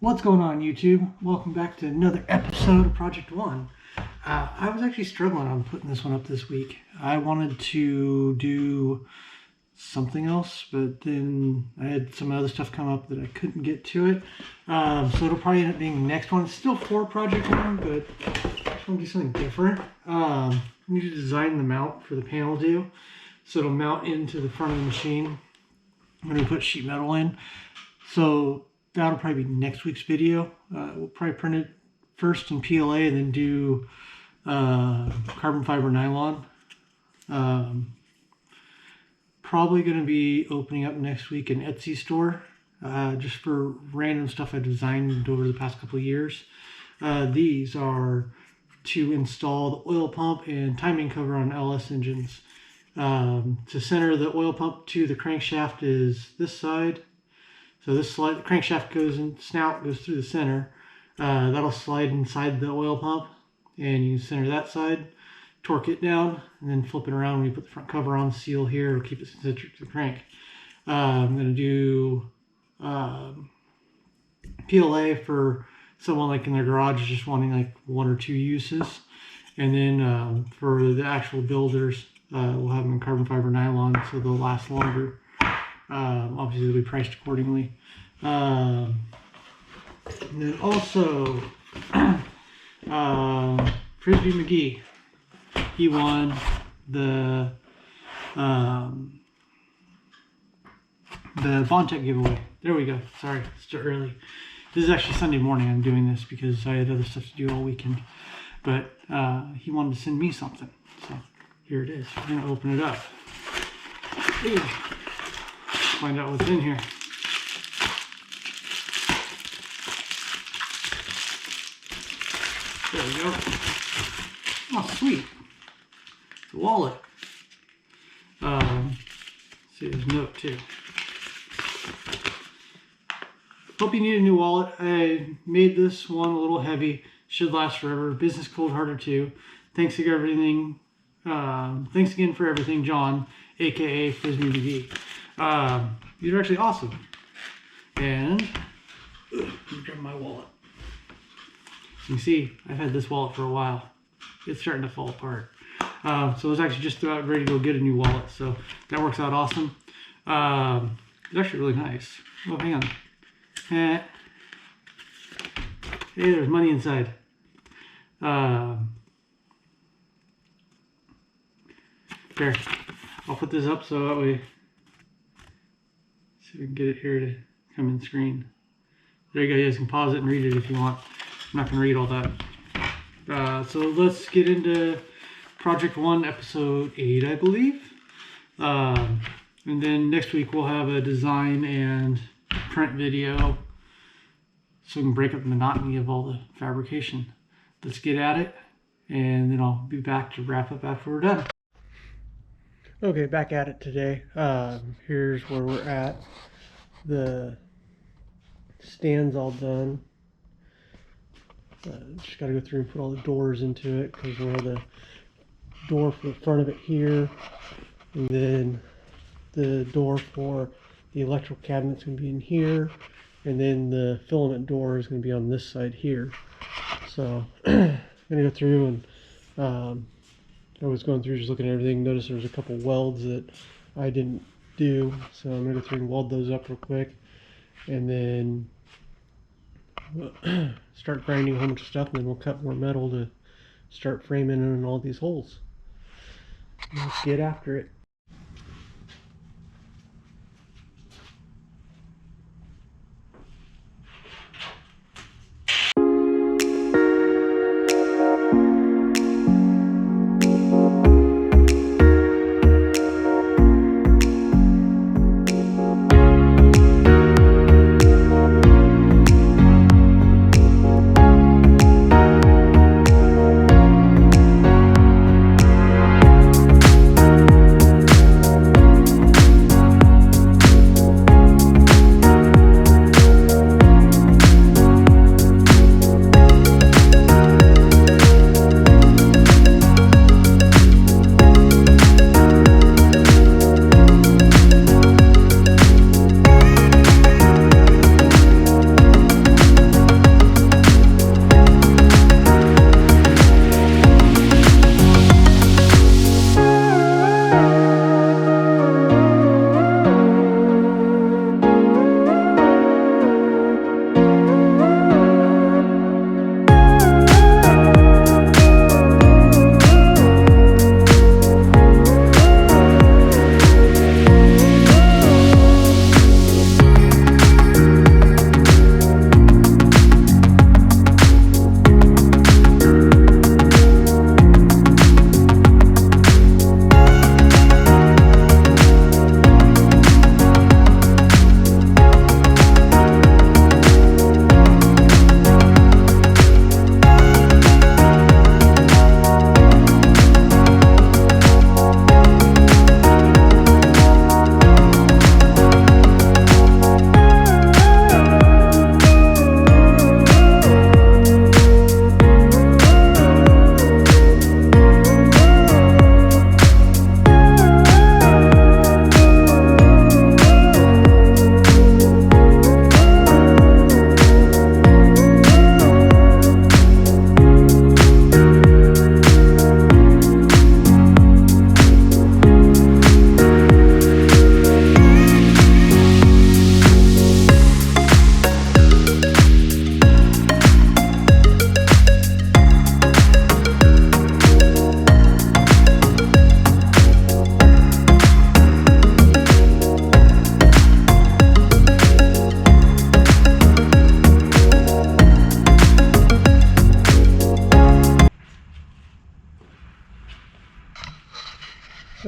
What's going on, YouTube? Welcome back to another episode of Project One. I was actually struggling on putting this one up this week. I wanted to do something else, but then I had some other stuff come up that I couldn't get to it. So it'll probably end up being the next one. It's still for Project One, but I just want to do something different. I need to design the mount for the panel due, so it'll mount into the front of the machine when we put sheet metal in. So that'll probably be next week's video. We'll probably print it first in PLA and then do carbon fiber nylon. Probably going to be opening up next week an Etsy store just for random stuff I designed over the past couple of years. These are to install the oil pump and timing cover on LS engines. To center the oil pump to the crankshaft is this side. So this slide, the crankshaft goes in, snout goes through the center. That'll slide inside the oil pump, and you center that side, torque it down, and then flip it around when you put the front cover on, seal here, to keep it centric to the crank. I'm going to do PLA for someone like in their garage just wanting like 1 or 2 uses. And then for the actual builders, we'll have them in carbon fiber nylon so they'll last longer. Obviously they'll be priced accordingly. And then also Frisbee McGee, he won the Bontech giveaway. There we go. Sorry, it's too early. This is actually Sunday morning. I'm doing this because I had other stuff to do all weekend. But he wanted to send me something, so here it is. We're gonna open it up. Ooh. Find out what's in here. There we go. Oh, sweet. It's a wallet. See, there's a note too. Hope you need a new wallet. I made this one a little heavy. Should last forever. Business cold harder too. Thanks for everything. Thanks again for everything, John, aka Frisbee McGee. These are actually awesome. And let me grab my wallet. You can see I've had this wallet for a while. It's starting to fall apart. So I was actually just about ready to go get a new wallet. So that works out awesome. It's actually really nice. Oh, hang on. Hey, there's money inside. Here, I'll put this up so that way. See if we can get it here to come in screen. There you go. You guys can pause it and read it if you want. I'm not going to read all that. So let's get into Project One, Episode 8, I believe. And then next week we'll have a design and print video so we can break up the monotony of all the fabrication. Let's get at it, and then I'll be back to wrap up after we're done. Okay, back at it today. Here's where we're at. The stand's all done. Just got to go through and put all the doors into it because we'll have the door for the front of it here, and then the door for the electrical cabinet's going to be in here, and then the filament door is going to be on this side here. So I'm going to go through and I was going through just looking at everything. Noticed there was a couple welds that I didn't do, so I'm going to go through and weld those up real quick, and then start grinding a whole bunch of stuff, and then we'll cut more metal to start framing in all these holes. Let's get after it.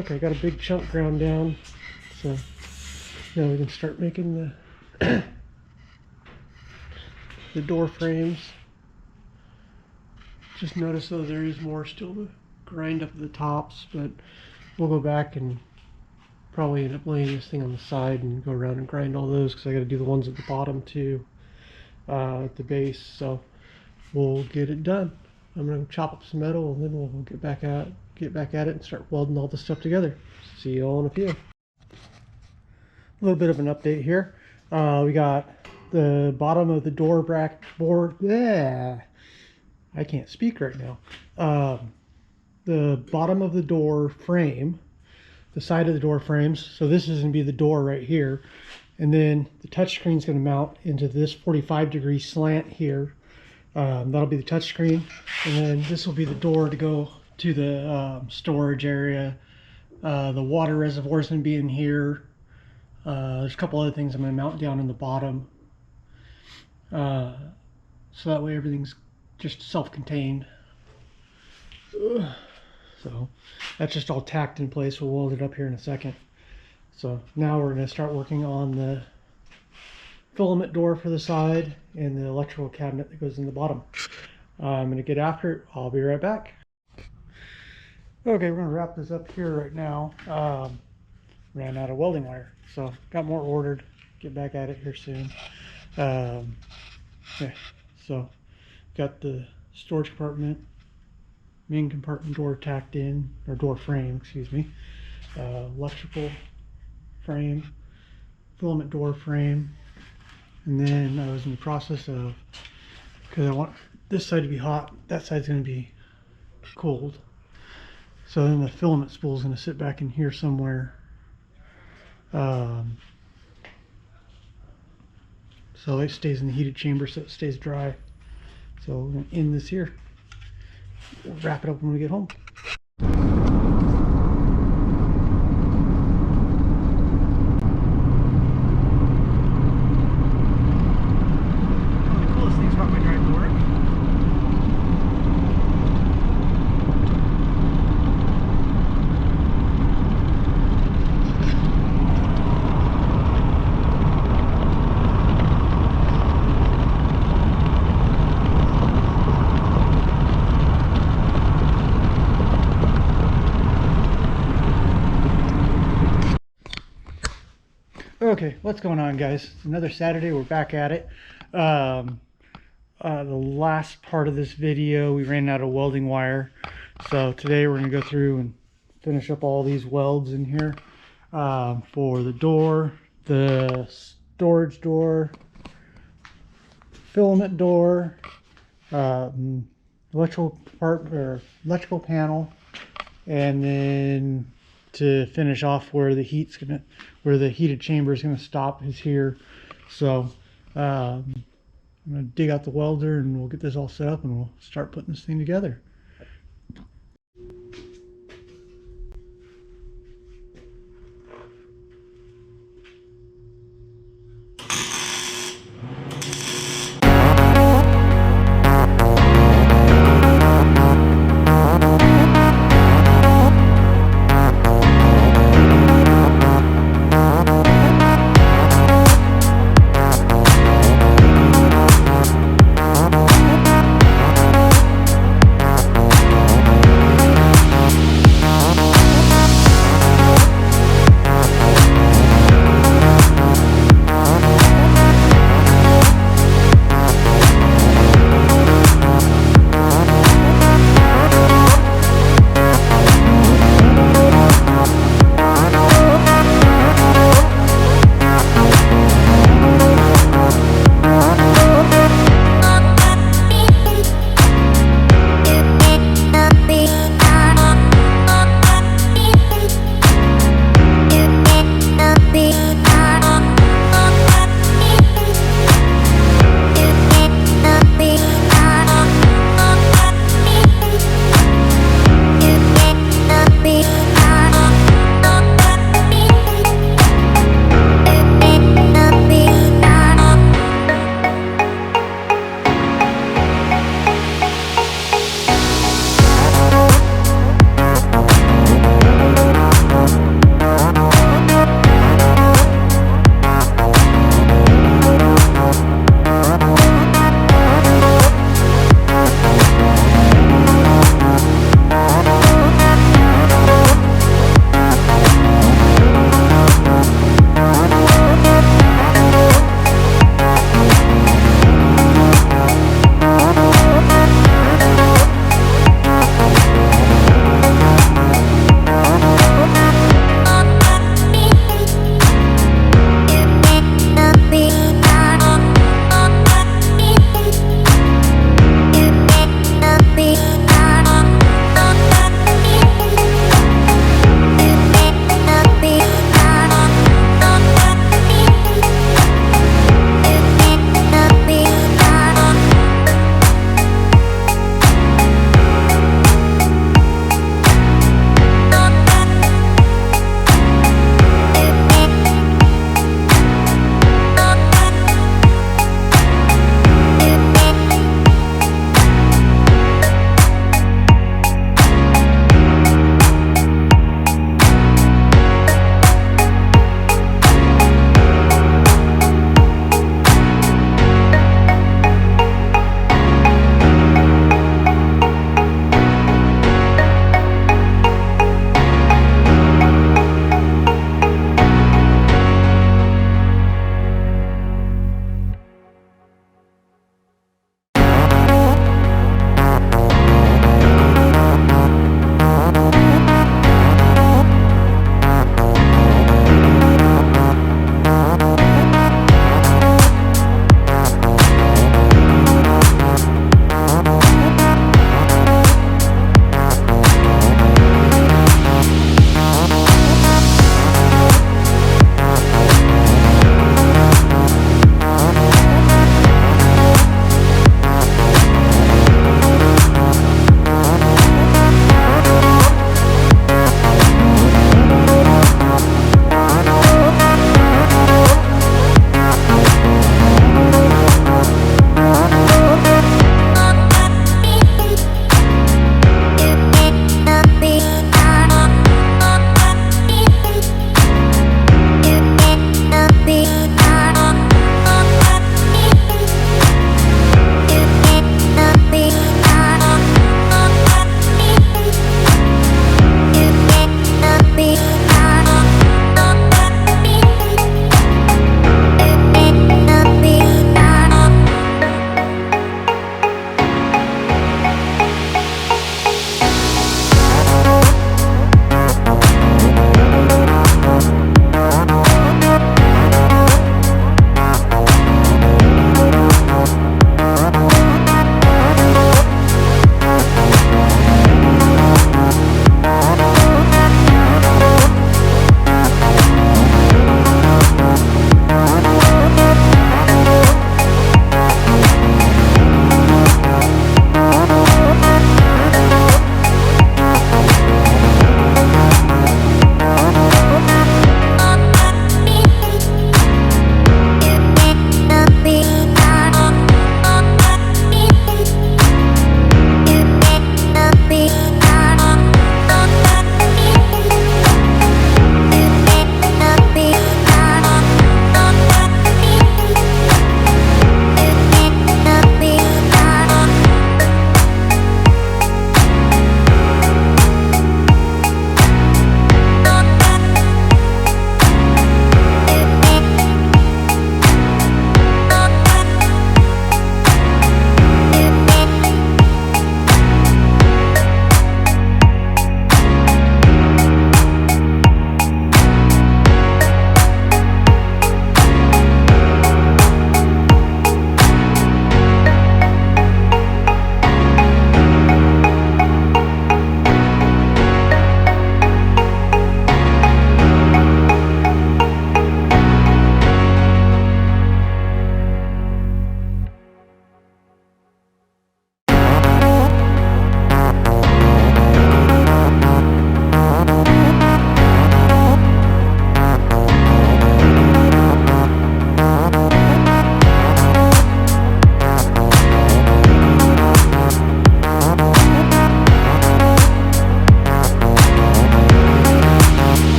Okay, got a big chunk ground down, so now we can start making the the door frames. Just notice though there is more still to grind up at the tops, but we'll go back and probably end up laying this thing on the side and go around and grind all those, because I got to do the ones at the bottom too, at the base. So we'll get it done. I'm gonna chop up some metal and then we'll get back at it and start welding all the stuff together. See you all in a few. A little bit of an update here. We got the bottom of the door bracket board. Yeah, I can't speak right now. The bottom of the door frame, the side of the door frames. So this is going to be the door right here. And then the touchscreen is going to mount into this 45-degree slant here. That'll be the touchscreen. And then this will be the door to go to the storage area. The water reservoir is going to be in here. There's a couple other things I'm going to mount down in the bottom. So that way everything's just self-contained. So that's just all tacked in place. We'll weld it up here in a second. So now we're going to start working on the filament door for the side and the electrical cabinet that goes in the bottom. I'm going to get after it. I'll be right back. Okay, we're going to wrap this up here right now. Ran out of welding wire, so got more ordered. Get back at it here soon. Yeah, so got the storage compartment, main compartment door tacked in, or door frame, excuse me, electrical frame, filament door frame, and then I was in the process of, because I want this side to be hot, that side's going to be cold, so then the filament spool is going to sit back in here somewhere, so it stays in the heated chamber so it stays dry. So we're going to end this here. We'll wrap it up when we get home. One of the coolest things about my drive to work. Okay, what's going on, guys? It's another Saturday. We're back at it. The last part of this video, we ran out of welding wire. So today we're going to go through and finish up all these welds in here for the door, the storage door, filament door, electrical part or electrical panel, and then to finish off where the heated chamber is gonna stop is here. So I'm gonna dig out the welder and we'll get this all set up and we'll start putting this thing together.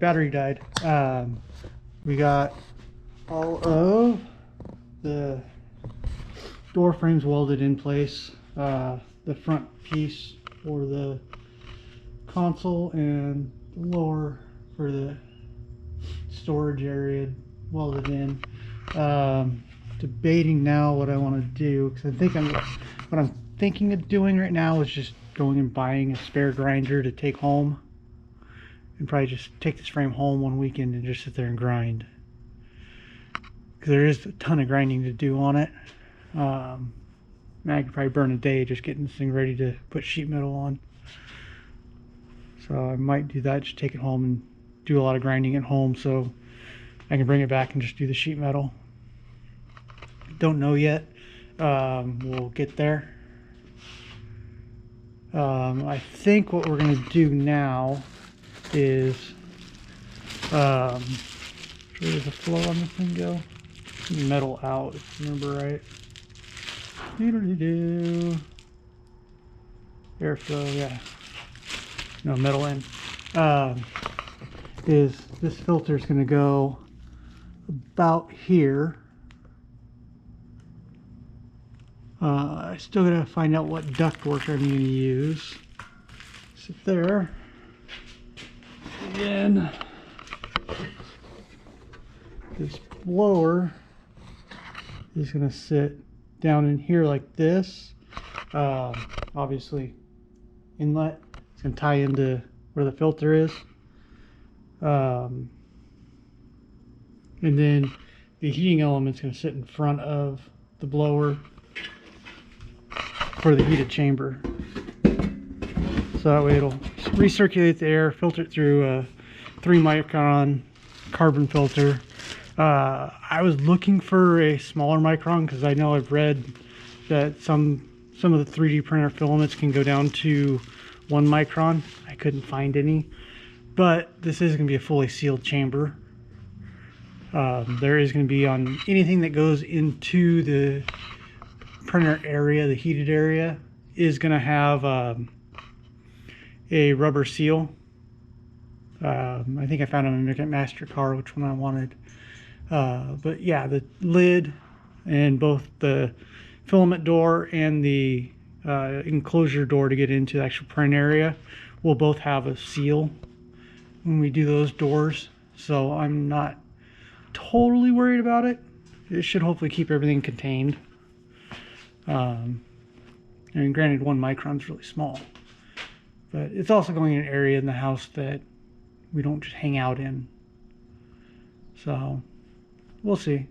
battery died. We got all of the door frames welded in place. The front piece for the console and the lower for the storage area welded in. Debating now what I want to do, because I think what I'm thinking of doing right now is just going and buying a spare grinder to take home, and probably just take this frame home one weekend and just sit there and grind, because there is a ton of grinding to do on it. I could probably burn a day just getting this thing ready to put sheet metal on. So I might do that, just take it home and do a lot of grinding at home so I can bring it back and just do the sheet metal. Don't know yet. We'll get there. I think what we're going to do now is, where does the flow on this thing go? Metal out, if you remember right. Airflow, yeah. No, metal in. Is this filter is going to go about here. I still gotta find out what ductwork I'm going to use. Sit there. Again, this blower is going to sit down in here like this. Obviously, inlet. It's going to tie into where the filter is. And then the heating element's going to sit in front of the blower for the heated chamber. So that way it'll recirculate the air, filter it through a 3 micron carbon filter. I was looking for a smaller micron because I know I've read that some of the 3D printer filaments can go down to 1 micron. I couldn't find any, but this is going to be a fully sealed chamber. There is going to be, on anything that goes into the printer area, the heated area, is going to have a rubber seal. I think I found them in MasterCard, which one I wanted. But yeah, the lid and both the filament door and the enclosure door to get into the actual print area will both have a seal when we do those doors. So I'm not totally worried about it. It should hopefully keep everything contained. And granted, 1 micron is really small, but it's also going in an area in the house that we don't just hang out in. So we'll see.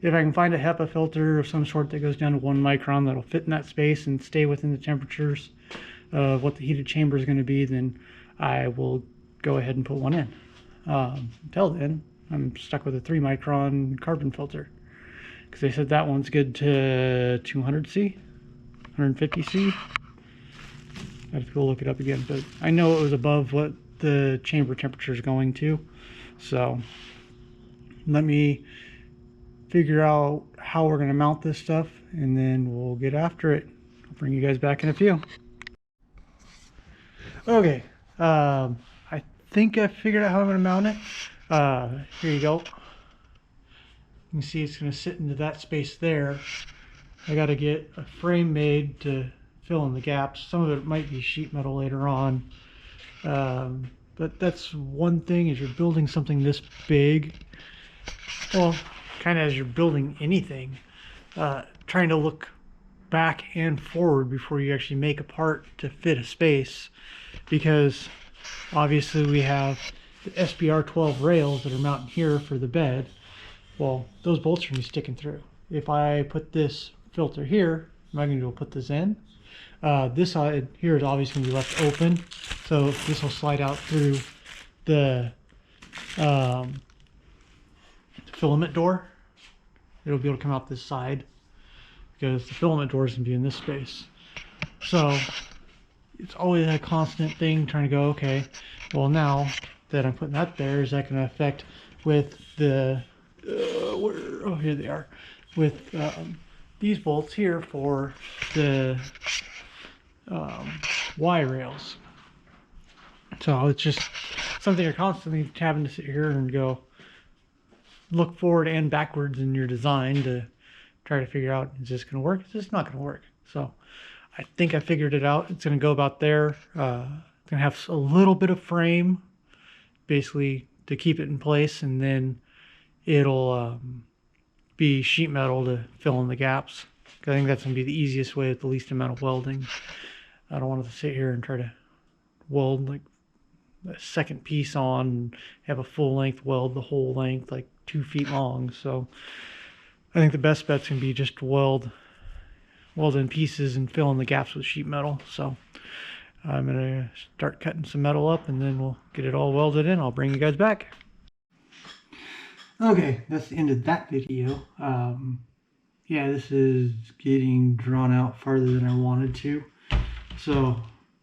If I can find a HEPA filter of some sort that goes down to 1 micron that'll fit in that space and stay within the temperatures of what the heated chamber is going to be, then I will go ahead and put one in. Until then, I'm stuck with a 3 micron carbon filter, because they said that one's good to 200C, 150C. I have to go look it up again, but I know it was above what the chamber temperature is going to. So let me figure out how we're going to mount this stuff, and then we'll get after it. I'll bring you guys back in a few. Okay, I think I figured out how I'm going to mount it. Here you go. You can see it's going to sit into that space there. I got to get a frame made to fill in the gaps. Some of it might be sheet metal later on. But that's one thing, is you're building something this big. Well, kind of as you're building anything, trying to look back and forward before you actually make a part to fit a space, because obviously we have the SBR 12 rails that are mounted here for the bed. Well, those bolts are going to be sticking through. If I put this filter here, am I going to put this in? This side here is obviously going to be left open, so this will slide out through the filament door. It'll be able to come out this side, because the filament door is going to be in this space. So it's always a constant thing, trying to go, okay, well, now that I'm putting that there, is that going to affect with the oh, here they are, with these bolts here for the Y rails. So it's something you're constantly having to sit here and go look forward and backwards in your design to try to figure out, is this going to work? Is this not going to work? So I think I figured it out. It's going to go about there. It's going to have a little bit of frame, basically to keep it in place, and then it'll be sheet metal to fill in the gaps. I think that's going to be the easiest way with the least amount of welding. I don't want to sit here and try to weld like a second piece on and have a full length weld the whole length, like 2 feet long. So I think the best bet's going to be just weld in pieces and fill in the gaps with sheet metal. So I'm going to start cutting some metal up, and then we'll get it all welded in. I'll bring you guys back. Okay, that's the end of that video. Yeah, this is getting drawn out farther than I wanted to. So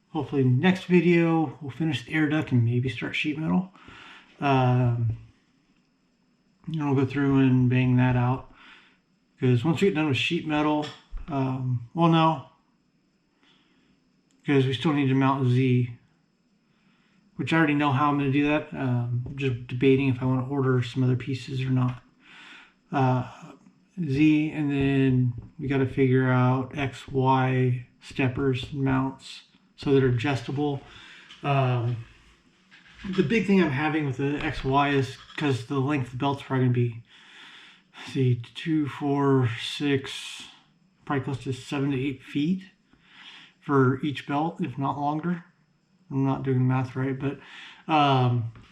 hopefully next video we'll finish the air duct and maybe start sheet metal. And we'll go through and bang that out. Because once we get done with sheet metal, well, no, because we still need to mount Z, which I already know how I'm going to do that. Just debating if I want to order some other pieces or not. Z, and then we got to figure out X, Y steppers and mounts so they're adjustable. The big thing I'm having with the X, Y is because the length of the belt's probably going to be, let's see, 2, 4, 6, probably close to 7 to 8 feet for each belt, if not longer. I'm not doing the math right, but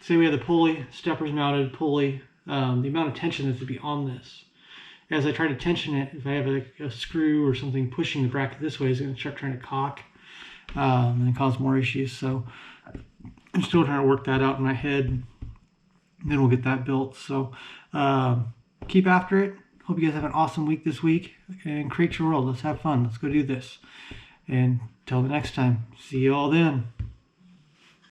say we have the pulley, steppers mounted, pulley, the amount of tension that's to be on this. As I try to tension it, if I have a screw or something pushing the bracket this way, it's going to start trying to cock and cause more issues. So I'm still trying to work that out in my head. And then we'll get that built. So keep after it. Hope you guys have an awesome week this week. And create your world. Let's have fun. Let's go do this. And until the next time, see you all then.